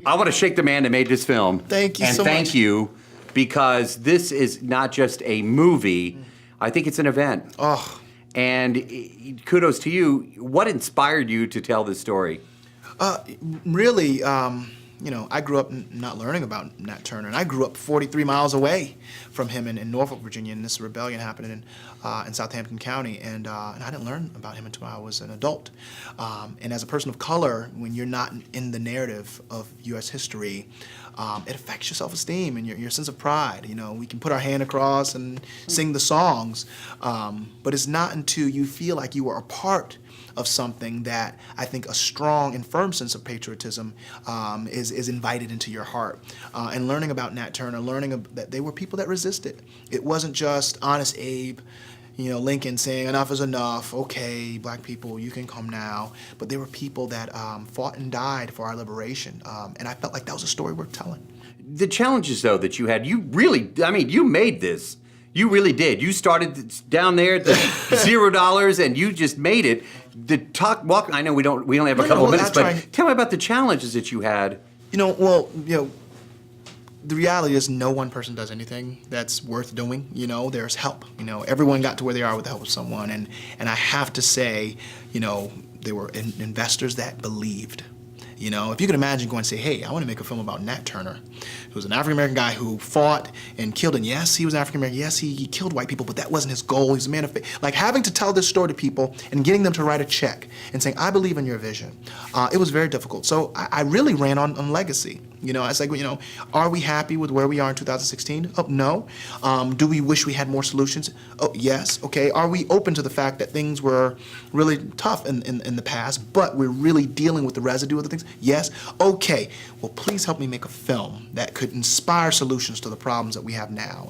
I want to shake the man that made this film. Thank you and so much. thank you, because this is not just a movie. I think it's an event. Oh. And kudos to you. What inspired you to tell this story? Really, you know, I grew up not learning about Nat Turner, and I grew up 43 miles away from him in Norfolk, Virginia, and this rebellion happened in Southampton County, and I didn't learn about him until I was an adult. And as a person of color, when you're not in the narrative of U.S. history, it affects your self-esteem and your sense of pride. You know, we can put our hand across and sing the songs, but it's not until you feel like you are a part of something that I think a strong and firm sense of patriotism is invited into your heart. And learning about Nat Turner, learning that they were people that resisted. It wasn't just Honest Abe, you know, Lincoln saying enough is enough, okay, black people, you can come now. But they were people that fought and died for our liberation. And I felt like that was a story worth telling. The challenges, though, that you had, you really, I mean, you made this. You really did. You started down there at the $0 and you just made it. I know we only have a couple of minutes, but tell me about the challenges that you had. You know, well, you know, the reality is no one person does anything that's worth doing. You know, there's help. You know, everyone got to where they are with the help of someone. And I have to say, you know, there were investors that believed. You know, if you can imagine going and say, hey, I want to make a film about Nat Turner, who was an African-American guy who fought and killed, and yes, he was African-American, yes, he killed white people, but that wasn't his goal, he was a man of faith. Like, having to tell this story to people and getting them to write a check and saying, I believe in your vision, it was very difficult. So I really ran on legacy. You know, it's like, you know, are we happy with where we are in 2016? Oh, no. Do we wish we had more solutions? Oh, yes. Okay. Are we open to the fact that things were really tough in the past, but we're really dealing with the residue of the things? Yes. Okay. Well, please help me make a film that could inspire solutions to the problems that we have now.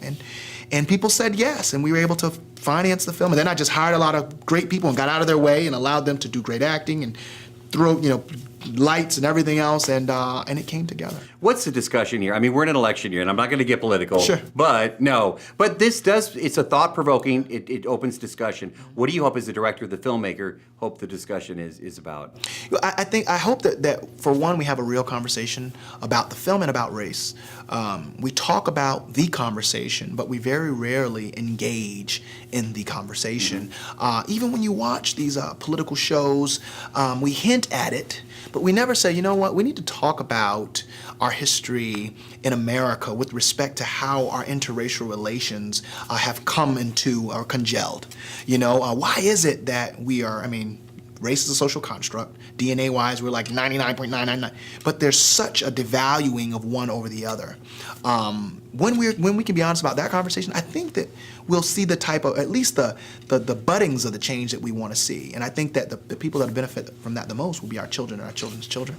And people said yes, and we were able to finance the film. And then I just hired a lot of great people and got out of their way and allowed them to do great acting and throw, you know, lights and everything else, and it came together. What's the discussion here? I mean, we're in an election year, and I'm not going to get political. Sure. But it's a thought-provoking, it opens discussion. What do you hope as the director, the filmmaker, hope the discussion is about? I hope that for one, we have a real conversation about the film and about race. We talk about the conversation, but we very rarely engage in the conversation. Even when you watch these political shows, we hint at it, but we never say, you know what, we need to talk about our history in America with respect to how our interracial relations have come into or congealed. You know, why is it that we are, I mean, race is a social construct. DNA-wise, we're like 99.999. But there's such a devaluing of one over the other. When we can be honest about that conversation, I think that we'll see the type of, at least the buddings of the change that we want to see. And I think that the people that benefit from that the most will be our children and our children's children.